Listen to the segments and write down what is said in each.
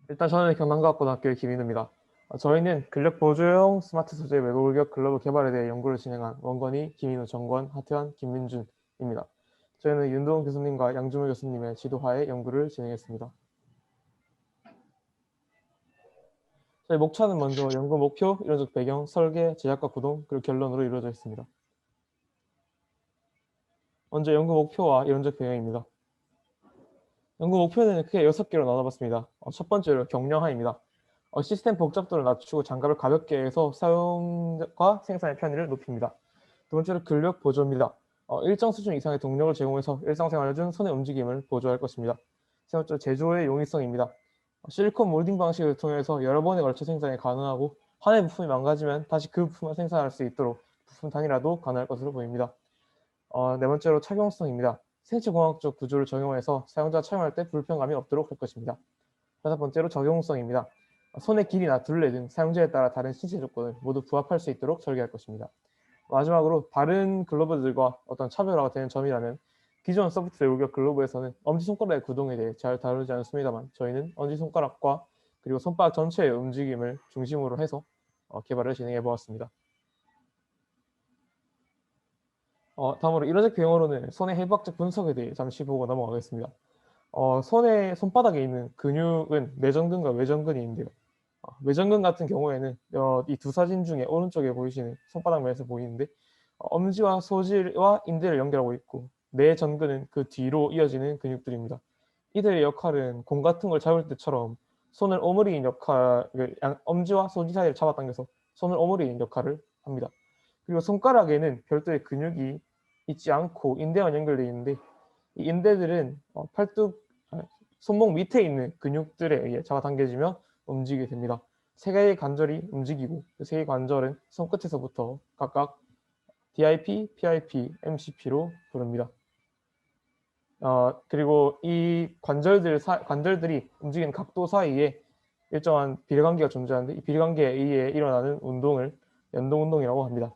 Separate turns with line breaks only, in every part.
일단 저는 경남과학고등학교의 김인우입니다. 저희는 근력 보조용 스마트 소재 외부 골격 글러브 개발에 대해 연구를 진행한 원건이 김인우, 정권, 하태환, 김민준입니다. 저희는 윤도원 교수님과 양주물 교수님의 지도하에 연구를 진행했습니다. 저희 목차는 먼저 연구 목표, 이론적 배경, 설계, 제작과 구동, 그리고 결론으로 이루어져 있습니다. 먼저 연구 목표와 이론적 배경입니다. 연구 목표는 크게 6개로 나눠봤습니다. 첫 번째로 경량화입니다. 시스템 복잡도를 낮추고 장갑을 가볍게 해서 사용과 생산의 편의를 높입니다. 두 번째로 근력 보조입니다. 일정 수준 이상의 동력을 제공해서 일상생활 중 손의 움직임을 보조할 것입니다. 세 번째로 제조의 용이성입니다. 실리콘 몰딩 방식을 통해서 여러 번에 걸쳐 생산이 가능하고 한 해 부품이 망가지면 다시 그 부품을 생산할 수 있도록 부품 단위라도 가능할 것으로 보입니다. 네 번째로 착용성입니다. 생체공학적 구조를 적용해서 사용자가 착용할 때 불편감이 없도록 할 것입니다. 다섯 번째로 적용성입니다. 손의 길이나 둘레 등 사용자에 따라 다른 신체 조건을 모두 부합할 수 있도록 설계할 것입니다. 마지막으로 다른 글러브들과 어떤 차별화가 되는 점이라면 기존 소프트 외국격 글러브에서는 엄지손가락의 구동에 대해 잘 다루지 않습니다만 저희는 엄지손가락과 그리고 손바닥 전체의 움직임을 중심으로 해서 개발을 진행해 보았습니다. 다음으로 이론적 배경으로는 손의 해부학적 분석에 대해 잠시 보고 넘어가겠습니다. 손바닥에 있는 근육은 내전근과 외전근이 있는데요. 외전근 같은 경우에는 이 두 사진 중에 오른쪽에 보이시는 손바닥 면에서 보이는데 엄지와 소질과 인대를 연결하고 있고 내전근은 그 뒤로 이어지는 근육들입니다. 이들의 역할은 공 같은 걸 잡을 때처럼 손을 오므리는 역할, 엄지와 소지 사이를 잡아당겨서 손을 오므리는 역할을 합니다. 그리고 손가락에는 별도의 근육이 있지 않고 인대와 연결되어 있는데 이 인대들은 손목 밑에 있는 근육들에 의해 잡아당겨지며 움직이게 됩니다. 세 개의 관절이 움직이고 그 세 개의 관절은 손끝에서부터 각각 DIP, PIP, MCP로 부릅니다. 그리고 이 관절들이 움직이는 각도 사이에 일정한 비례관계가 존재하는데 이 비례관계에 의해 일어나는 운동을 연동운동이라고 합니다.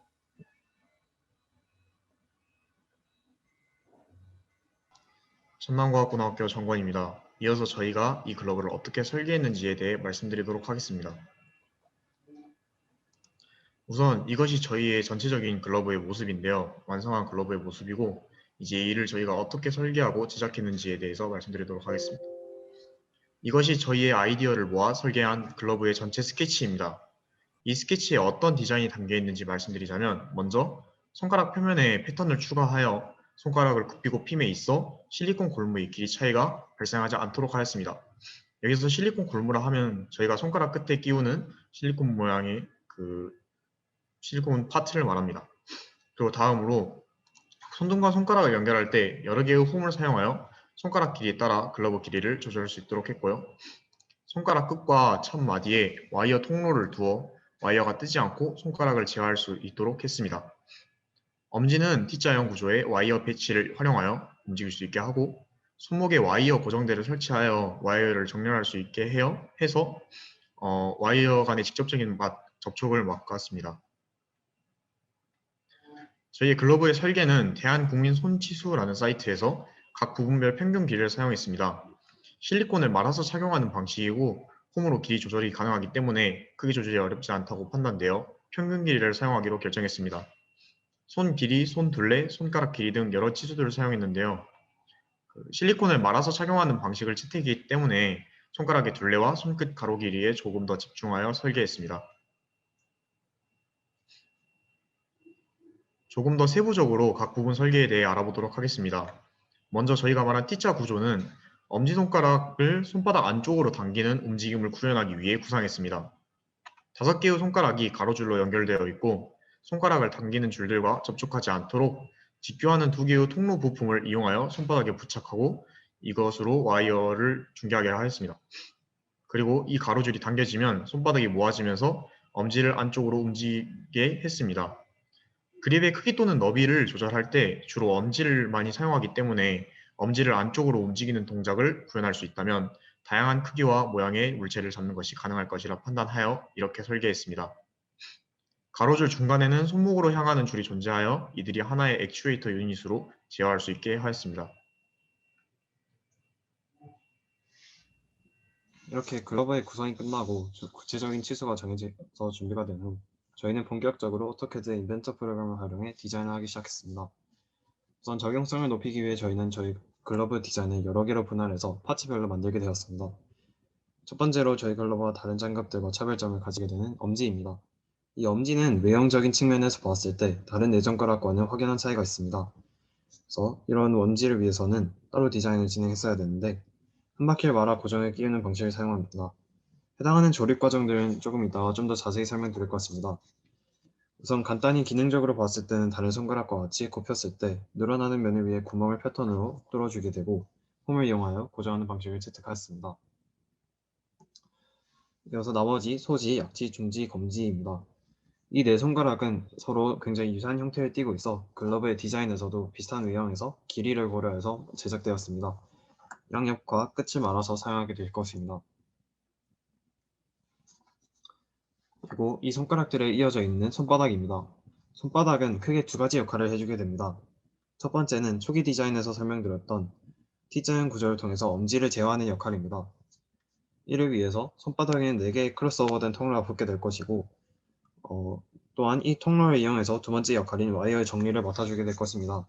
전남과학고등학교 정권입니다. 이어서 저희가 이 글러브를 어떻게 설계했는지에 대해 말씀드리도록 하겠습니다. 우선 이것이 저희의 전체적인 글러브의 모습인데요. 완성한 글러브의 모습이고 이제 이를 저희가 어떻게 설계하고 제작했는지에 대해서 말씀드리도록 하겠습니다. 이것이 저희의 아이디어를 모아 설계한 글러브의 전체 스케치입니다. 이 스케치에 어떤 디자인이 담겨 있는지 말씀드리자면 먼저 손가락 표면에 패턴을 추가하여 손가락을 굽히고 핌에 있어 실리콘 골무의 길이 차이가 발생하지 않도록 하였습니다. 여기서 실리콘 골무라 하면 저희가 손가락 끝에 끼우는 실리콘 모양의 그 실리콘 파트를 말합니다. 그리고 다음으로 손등과 손가락을 연결할 때 여러 개의 홈을 사용하여 손가락 길이에 따라 글러브 길이를 조절할 수 있도록 했고요. 손가락 끝과 첫 마디에 와이어 통로를 두어 와이어가 뜨지 않고 손가락을 제어할 수 있도록 했습니다. 엄지는 T자형 구조의 와이어 패치를 활용하여 움직일 수 있게 하고 손목에 와이어 고정대를 설치하여 와이어를 정렬할 수 있게 해서 와이어 간의 직접적인 접촉을 막았습니다. 저희의 글러브의 설계는 대한국민손치수라는 사이트에서 각 부분별 평균 길이를 사용했습니다. 실리콘을 말아서 착용하는 방식이고 홈으로 길이 조절이 가능하기 때문에 크기 조절이 어렵지 않다고 판단되어 평균 길이를 사용하기로 결정했습니다. 손 길이, 손 둘레, 손가락 길이 등 여러 치수들을 사용했는데요. 실리콘을 말아서 착용하는 방식을 채택이기 때문에 손가락의 둘레와 손끝 가로 길이에 조금 더 집중하여 설계했습니다. 조금 더 세부적으로 각 부분 설계에 대해 알아보도록 하겠습니다. 먼저 저희가 말한 T자 구조는 엄지손가락을 손바닥 안쪽으로 당기는 움직임을 구현하기 위해 구상했습니다. 5개의 손가락이 가로줄로 연결되어 있고 손가락을 당기는 줄들과 접촉하지 않도록 직교하는 2개의 통로 부품을 이용하여 손바닥에 부착하고 이것으로 와이어를 중계하게 하였습니다. 그리고 이 가로줄이 당겨지면 손바닥이 모아지면서 엄지를 안쪽으로 움직이게 했습니다. 그립의 크기 또는 너비를 조절할 때 주로 엄지를 많이 사용하기 때문에 엄지를 안쪽으로 움직이는 동작을 구현할 수 있다면 다양한 크기와 모양의 물체를 잡는 것이 가능할 것이라 판단하여 이렇게 설계했습니다. 가로줄 중간에는 손목으로 향하는 줄이 존재하여 이들이 하나의 액추에이터 유닛으로 제어할 수 있게 하였습니다.
이렇게 글러브의 구성이 끝나고 구체적인 치수가 정해져서 준비가 된 후 저희는 본격적으로 오토캐드 인벤터 프로그램을 활용해 디자인을 하기 시작했습니다. 우선 적용성을 높이기 위해 저희는 저희 글러브 디자인을 여러 개로 분할해서 파츠별로 만들게 되었습니다. 첫 번째로 저희 글러브와 다른 장갑들과 차별점을 가지게 되는 엄지입니다. 이 엄지는 외형적인 측면에서 보았을 때 다른 내전가락과는 확연한 차이가 있습니다. 그래서 이런 엄지를 위해서는 따로 디자인을 진행했어야 되는데 한 바퀴를 말아 고정을 끼우는 방식을 사용합니다. 해당하는 조립 과정들은 조금 이따가 좀 더 자세히 설명드릴 것 같습니다. 우선 간단히 기능적으로 봤을 때는 다른 손가락과 같이 굽혔을 때 늘어나는 면을 위해 구멍을 패턴으로 뚫어주게 되고 홈을 이용하여 고정하는 방식을 채택하였습니다. 이어서 나머지 소지, 약지, 중지, 검지입니다. 이 네 손가락은 서로 굉장히 유사한 형태를 띠고 있어 글러브의 디자인에서도 비슷한 외형에서 길이를 고려해서 제작되었습니다. 양옆과 끝을 말아서 사용하게 될 것입니다. 그리고 이 손가락들에 이어져 있는 손바닥입니다. 손바닥은 크게 두 가지 역할을 해주게 됩니다. 첫 번째는 초기 디자인에서 설명드렸던 T자형 구조를 통해서 엄지를 제어하는 역할입니다. 이를 위해서 손바닥에는 4개의 크로스오버된 통로가 붙게 될 것이고 또한 이 통로를 이용해서 두 번째 역할인 와이어의 정리를 맡아주게 될 것입니다.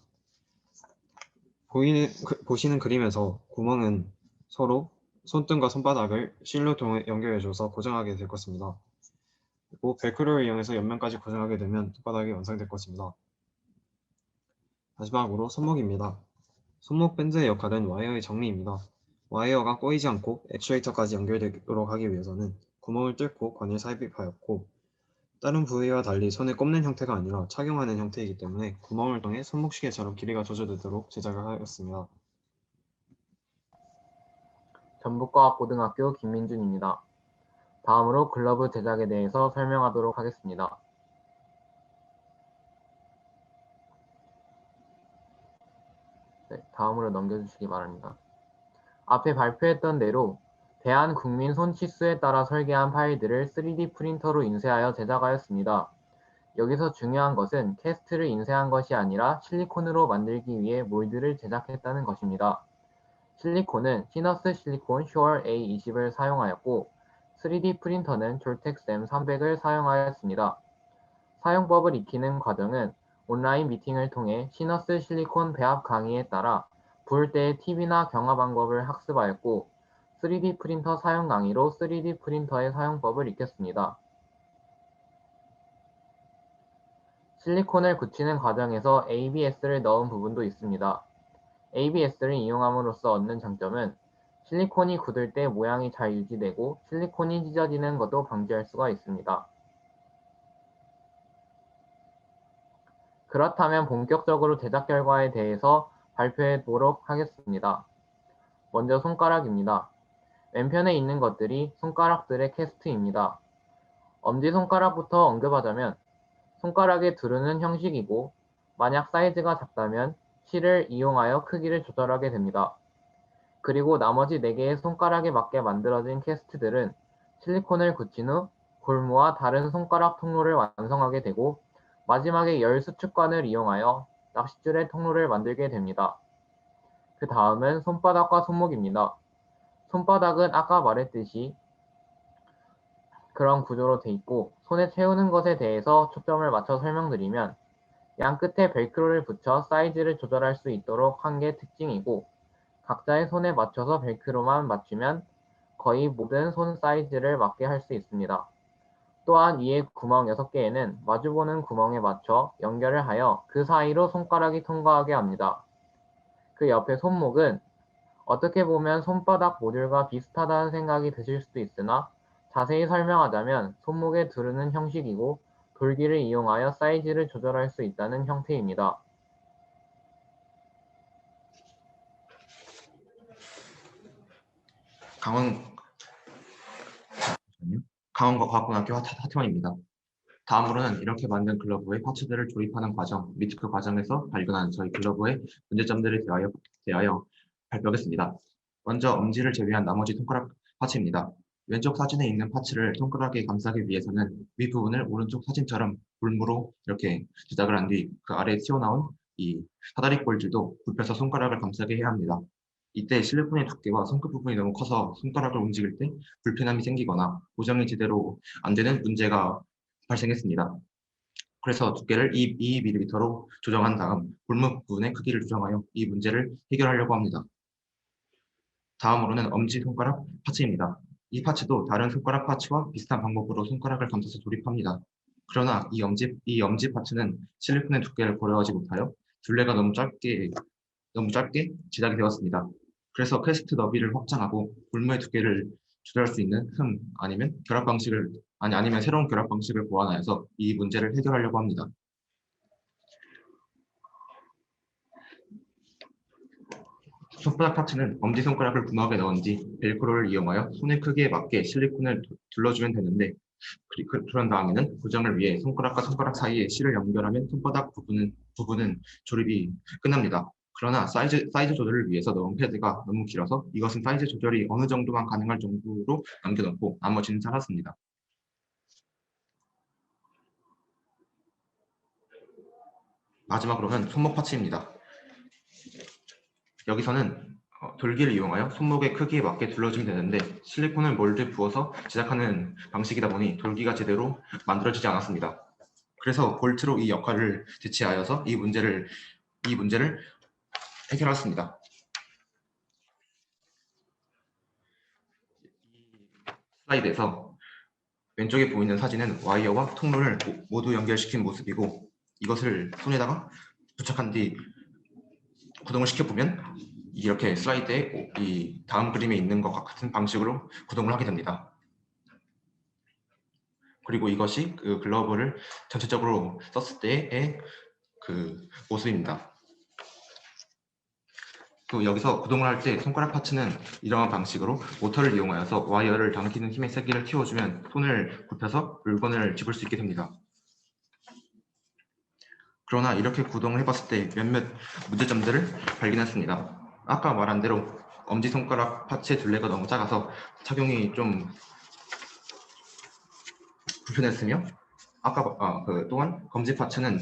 보시는 그림에서 구멍은 서로 손등과 손바닥을 실로 연결해줘서 고정하게 될 것입니다. 그리고 벨크로를 이용해서 옆면까지 고정하게 되면 손바닥이 완성될 것입니다. 마지막으로 손목입니다. 손목 밴드의 역할은 와이어의 정리입니다. 와이어가 꼬이지 않고 액추에이터까지 연결되도록 하기 위해서는 구멍을 뚫고 관을 삽입하였고 다른 부위와 달리 손에 꼽는 형태가 아니라 착용하는 형태이기 때문에 구멍을 통해 손목시계처럼 길이가 조절되도록 제작을 하였습니다.
전북과학고등학교 김민준입니다. 다음으로 글러브 제작에 대해서 설명하도록 하겠습니다. 네, 다음으로 넘겨주시기 바랍니다. 앞에 발표했던 대로 대한국민 손치수에 따라 설계한 파일들을 3D 프린터로 인쇄하여 제작하였습니다. 여기서 중요한 것은 캐스트를 인쇄한 것이 아니라 실리콘으로 만들기 위해 몰드를 제작했다는 것입니다. 실리콘은 시너스 실리콘 슈얼 A20을 사용하였고 3D 프린터는 졸텍 M300을 사용하였습니다. 사용법을 익히는 과정은 온라인 미팅을 통해 시너스 실리콘 배합 강의에 따라 부을 때의 팁이나 경화 방법을 학습하였고 3D 프린터 사용 강의로 3D 프린터의 사용법을 익혔습니다. 실리콘을 굳히는 과정에서 ABS를 넣은 부분도 있습니다. ABS를 이용함으로써 얻는 장점은 실리콘이 굳을 때 모양이 잘 유지되고 실리콘이 찢어지는 것도 방지할 수가 있습니다. 그렇다면 본격적으로 제작 결과에 대해서 발표해 보도록 하겠습니다. 먼저 손가락입니다. 왼편에 있는 것들이 손가락들의 캐스트입니다. 엄지손가락부터 언급하자면 손가락에 두르는 형식이고 만약 사이즈가 작다면 실을 이용하여 크기를 조절하게 됩니다. 그리고 나머지 4개의 손가락에 맞게 만들어진 캐스트들은 실리콘을 굳힌 후 골무와 다른 손가락 통로를 완성하게 되고 마지막에 열 수축관을 이용하여 낚싯줄의 통로를 만들게 됩니다. 그 다음은 손바닥과 손목입니다. 손바닥은 아까 말했듯이 그런 구조로 돼 있고 손에 채우는 것에 대해서 초점을 맞춰 설명드리면 양 끝에 벨크로를 붙여 사이즈를 조절할 수 있도록 한 게 특징이고 각자의 손에 맞춰서 벨크로만 맞추면 거의 모든 손 사이즈를 맞게 할 수 있습니다. 또한 위에 구멍 6개에는 마주보는 구멍에 맞춰 연결을 하여 그 사이로 손가락이 통과하게 합니다. 그 옆에 손목은 어떻게 보면 손바닥 모듈과 비슷하다는 생각이 드실 수도 있으나 자세히 설명하자면 손목에 두르는 형식이고 돌기를 이용하여 사이즈를 조절할 수 있다는 형태입니다.
강원과학고등학교 하태원입니다. 다음으로는 이렇게 만든 글러브의 파츠들을 조립하는 과정 및 그 과정에서 발견한 저희 글러브의 문제점들에 대하여 발표하겠습니다. 먼저 엄지를 제외한 나머지 손가락 파츠입니다. 왼쪽 사진에 있는 파츠를 손가락에 감싸기 위해서는 윗부분을 오른쪽 사진처럼 볼무로 이렇게 제작을 한 뒤 그 아래에 튀어나온 이 사다리 꼴줄도 굽혀서 손가락을 감싸게 해야 합니다.
이때 실리콘의 두께와 손끝 부분이 너무 커서 손가락을 움직일 때 불편함이 생기거나 고정이 제대로 안 되는 문제가 발생했습니다. 그래서 두께를 2mm로 조정한 다음 골무 부분의 크기를 조정하여 이 문제를 해결하려고 합니다. 다음으로는 엄지손가락 파츠입니다. 이 파츠도 다른 손가락 파츠와 비슷한 방법으로 손가락을 감싸서 조립합니다. 그러나 이 엄지 파츠는 실리콘의 두께를 고려하지 못하여 둘레가 너무 짧게 제작이 되었습니다. 그래서 퀘스트 너비를 확장하고 골무의 두께를 조절할 수 있는 아니면 새로운 결합 방식을 보완하여서 이 문제를 해결하려고 합니다. 손바닥 파츠는 엄지손가락을 구멍에 넣은 뒤 벨크로를 이용하여 손의 크기에 맞게 실리콘을 둘러주면 되는데 그런 다음에는 고정을 위해 손가락과 손가락 사이에 실을 연결하면 손바닥 부분은 조립이 끝납니다. 그러나 사이즈 조절을 위해서 넣은 패드가 너무 길어서 이것은 사이즈 조절이 어느 정도만 가능할 정도로 남겨놓고 나머지는 잘랐습니다. 마지막으로는 손목 파츠입니다. 여기서는 돌기를 이용하여 손목의 크기에 맞게 둘러주면 되는데 실리콘을 몰드에 부어서 제작하는 방식이다 보니 돌기가 제대로 만들어지지 않았습니다. 그래서 볼트로 이 역할을 대체하여서 이 문제를 해결했습니다. 이 슬라이드에서 왼쪽에 보이는 사진은 와이어와 통로를 모두 연결시킨 모습이고 이것을 손에다가 부착한 뒤 구동을 시켜보면 이렇게 슬라이드에 이 다음 그림에 있는 것 같은 방식으로 구동을 하게 됩니다. 그리고 이것이 그 글러브를 전체적으로 썼을 때의 그 모습입니다. 또 여기서 구동을 할 때 손가락 파츠는 이러한 방식으로 모터를 이용하여서 와이어를 당기는 힘의 세기를 키워주면 손을 굽혀서 물건을 집을 수 있게 됩니다. 그러나 이렇게 구동을 해봤을 때 몇몇 문제점들을 발견했습니다. 아까 말한 대로 엄지손가락 파츠의 둘레가 너무 작아서 착용이 좀 불편했으며 또한 검지 파츠는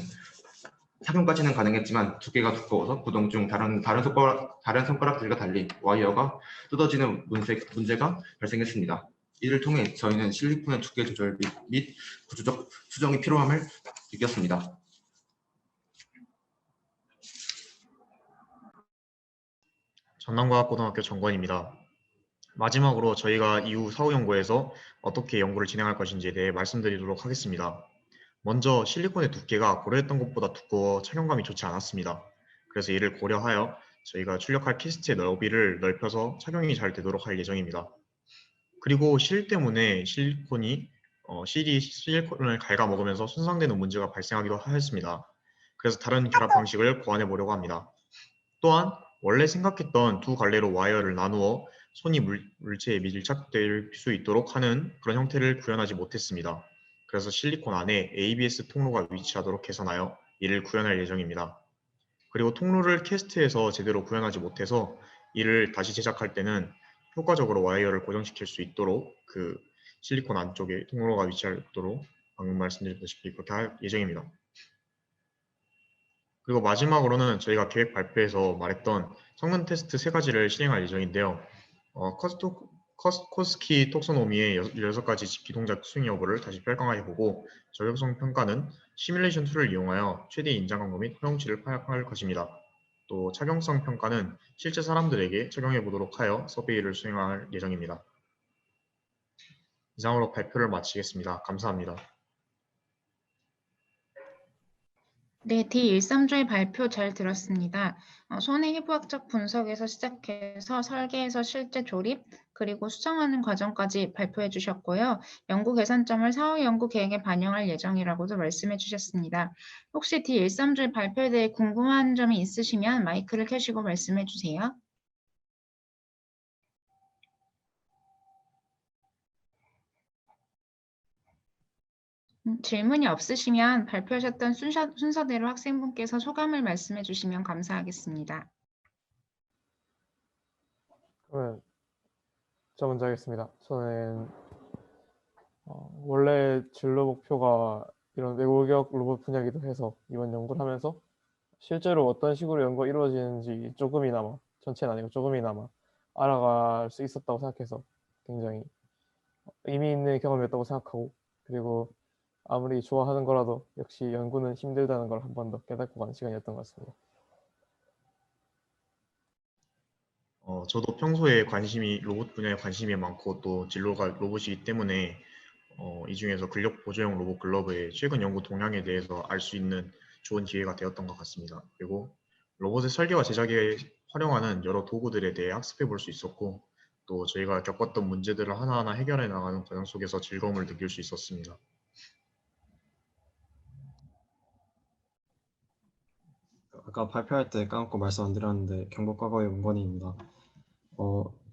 착용까지는 가능했지만 두께가 두꺼워서 구동 중 다른 손가락들과 달리 와이어가 뜯어지는 문제가 발생했습니다. 이를 통해 저희는 실리콘의 두께 조절 및 구조적 수정이 필요함을 느꼈습니다.
전남과학고등학교 정권입니다. 마지막으로 저희가 이후 사후 연구에서 어떻게 연구를 진행할 것인지에 대해 말씀드리도록 하겠습니다. 먼저 실리콘의 두께가 고려했던 것보다 두꺼워 착용감이 좋지 않았습니다. 그래서 이를 고려하여 저희가 출력할 키스트의 너비를 넓혀서 착용이 잘 되도록 할 예정입니다. 그리고 실 때문에 실이 실리콘을 갉아먹으면서 손상되는 문제가 발생하기도 하였습니다. 그래서 다른 결합 방식을 고안해 보려고 합니다. 또한 원래 생각했던 두 갈래로 와이어를 나누어 손이 물체에 밀착될 수 있도록 하는 그런 형태를 구현하지 못했습니다. 그래서 실리콘 안에 ABS 통로가 위치하도록 개선하여 이를 구현할 예정입니다. 그리고 통로를 캐스트에서 제대로 구현하지 못해서 이를 다시 제작할 때는 효과적으로 와이어를 고정시킬 수 있도록 그 실리콘 안쪽에 통로가 위치하도록 방금 말씀드렸다시피 그렇게 할 예정입니다. 그리고 마지막으로는 저희가 계획 발표에서 말했던 성능 테스트 3가지를 실행할 예정인데요. 코스키 톡소노미의 16가지 비동작 수행 여부를 다시 평가해보고 적용성 평가는 시뮬레이션 툴을 이용하여 최대 인장 강도 및 허용치를 파악할 것입니다. 또 착용성 평가는 실제 사람들에게 적용해보도록 하여 서베이를 수행할 예정입니다. 이상으로 발표를 마치겠습니다. 감사합니다.
네, D130조의 발표 잘 들었습니다. 손의 해부학적 분석에서 시작해서 설계에서 실제 조립, 그리고 수정하는 과정까지 발표해 주셨고요. 연구 개선점을 사후 연구 계획에 반영할 예정이라고도 말씀해 주셨습니다. 혹시 D130조의 발표에 대해 궁금한 점이 있으시면 마이크를 켜시고 말씀해 주세요. 질문이 없으시면 발표하셨던 순서대로 학생분께서 소감을 말씀해 주시면 감사하겠습니다.
그러면 저 먼저 하겠습니다. 저는 원래 진로 목표가 이런 외고격 로봇 분야이기도 해서 이번 연구를 하면서 실제로 어떤 식으로 연구가 이루어지는지 조금이나마 전체는 아니고 조금이나마 알아갈 수 있었다고 생각해서 굉장히 의미 있는 경험이었다고 생각하고, 그리고 아무리 좋아하는 거라도 역시 연구는 힘들다는 걸 한 번 더 깨닫고 가는 시간이었던 것 같습니다.
저도 평소에 로봇 분야에 관심이 많고 또 진로가 로봇이기 때문에 이 중에서 근력 보조형 로봇 글러브의 최근 연구 동향에 대해서 알 수 있는 좋은 기회가 되었던 것 같습니다. 그리고 로봇의 설계와 제작에 활용하는 여러 도구들에 대해 학습해 볼 수 있었고, 또 저희가 겪었던 문제들을 하나하나 해결해 나가는 과정 속에서 즐거움을 느낄 수 있었습니다.
아까 발표할 때 까먹고 말씀 안 드렸는데 경북과거의 문건희입니다.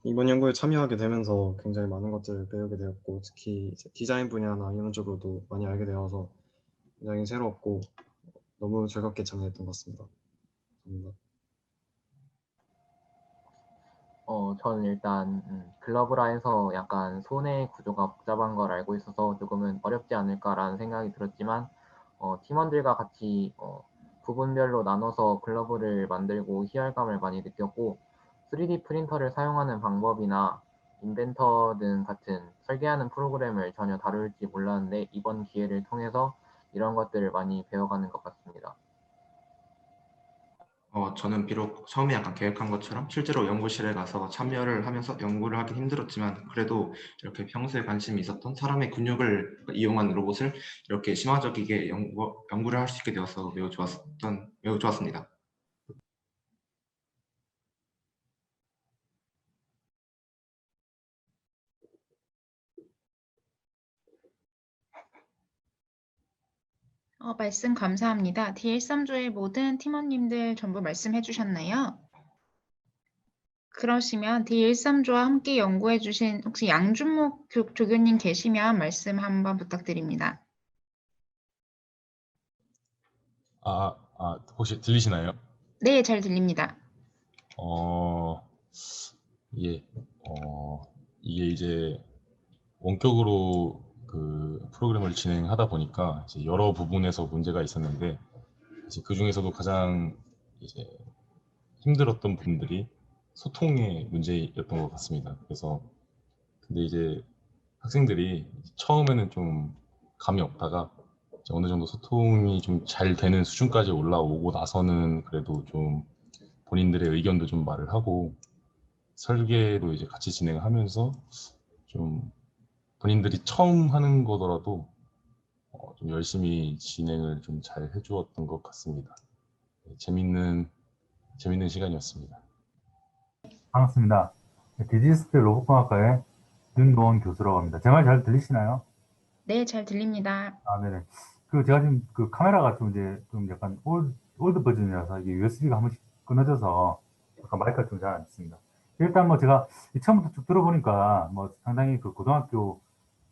이번 연구에 참여하게 되면서 굉장히 많은 것들을 배우게 되었고, 특히 이제 디자인 분야나 이런 쪽으로도 많이 알게 되어서 굉장히 새롭고 너무 즐겁게 참여했던 것 같습니다. 감사합니다.
저는 일단 글러브라 해서 약간 손의 구조가 복잡한 걸 알고 있어서 조금은 어렵지 않을까라는 생각이 들었지만, 팀원들과 같이 부분별로 나눠서 글러브를 만들고 희열감을 많이 느꼈고, 3D 프린터를 사용하는 방법이나 인벤터 등 같은 설계하는 프로그램을 전혀 다룰지 몰랐는데 이번 기회를 통해서 이런 것들을 많이 배워가는 것 같습니다.
저는 비록 처음에 약간 계획한 것처럼 실제로 연구실에 가서 참여를 하면서 연구를 하기 힘들었지만, 그래도 이렇게 평소에 관심이 있었던 사람의 근육을 이용한 로봇을 이렇게 심화적이게 연구를 할 수 있게 되어서 매우 좋았습니다.
말씀 감사합니다. D13조의 모든 팀원님들 전부 말씀해 주셨나요? 그러시면 D13조와 함께 연구해 주신 혹시 양준목 조교님 계시면 말씀 한번 부탁드립니다.
혹시 들리시나요?
네, 잘 들립니다.
예, 이게 이제 원격으로 그 프로그램을 진행하다 보니까 이제 여러 부분에서 문제가 있었는데, 이제 그 중에서도 가장 이제 힘들었던 부분들이 소통의 문제였던 것 같습니다. 그래서 근데 이제 학생들이 처음에는 좀 감이 없다가 이제 어느 정도 소통이 좀 잘 되는 수준까지 올라오고 나서는 그래도 좀 본인들의 의견도 좀 말을 하고, 설계도 이제 같이 진행하면서 좀 본인들이 처음 하는 거더라도 좀 열심히 진행을 좀 잘 해주었던 것 같습니다. 재밌는 시간이었습니다.
반갑습니다. 디지스플레이 로봇공학과의 윤노원 교수라고 합니다. 제 말 잘 들리시나요?
네, 잘 들립니다.
네네. 제가 지금 그 카메라가 좀 이제 좀 약간 올드 버전이라서 이게 USB가 한 번씩 끊어져서 약간 마이크가 좀 잘 안 듣습니다. 일단 뭐 제가 처음부터 쭉 들어보니까 뭐 상당히 그 고등학교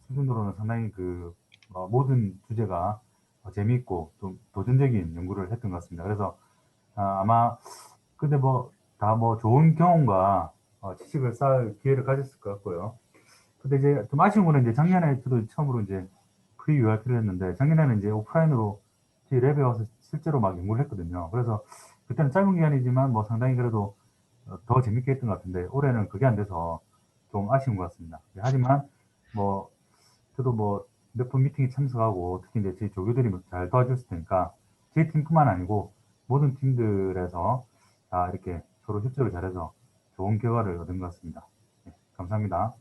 수준으로는 상당히 모든 주제가 재미있고 좀 도전적인 연구를 했던 것 같습니다. 그래서 아마 근데 다 좋은 경험과 지식을 쌓을 기회를 가졌을 것 같고요. 근데 이제 좀 아쉬운 거는 이제 작년에 저도 처음으로 이제 프리 URP를 했는데, 작년에는 이제 오프라인으로 저희 랩에 와서 실제로 막 연구를 했거든요. 그래서 그때는 짧은 기간이지만 상당히 그래도 더 재밌게 했던 것 같은데, 올해는 그게 안 돼서 좀 아쉬운 것 같습니다. 하지만 저도 몇 번 미팅에 참석하고, 특히 이제 저희 조교들이 잘 도와줬을 테니까 제 팀뿐만 아니고 모든 팀들에서 다 이렇게 서로 협조를 잘해서 좋은 결과를 얻은 것 같습니다. 네, 감사합니다.